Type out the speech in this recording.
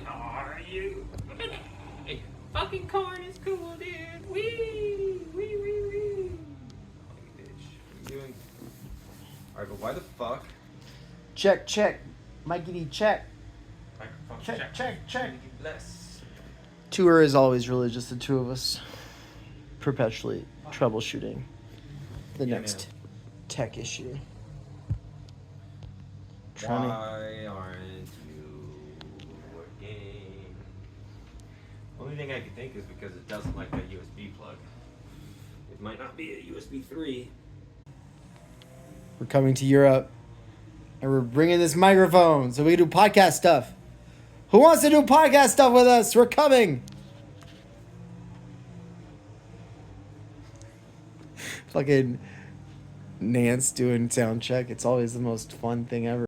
Are you? Hey, fucking corn is cool, dude. Wee, wee, wee, wee. Bitch, what are you doing? Alright, but why the fuck? Check. Mikey, check. Microphone Check. Bless. Tour is always really just the two of us perpetually troubleshooting the next tech issue. Why aren't you working? Only thing I can think is because it doesn't like that USB plug. It might not be a USB 3. We're coming to Europe, and we're bringing this microphone so we can do podcast stuff. Who wants to do podcast stuff with us? We're coming. Fucking Nance doing sound check. It's always the most fun thing ever.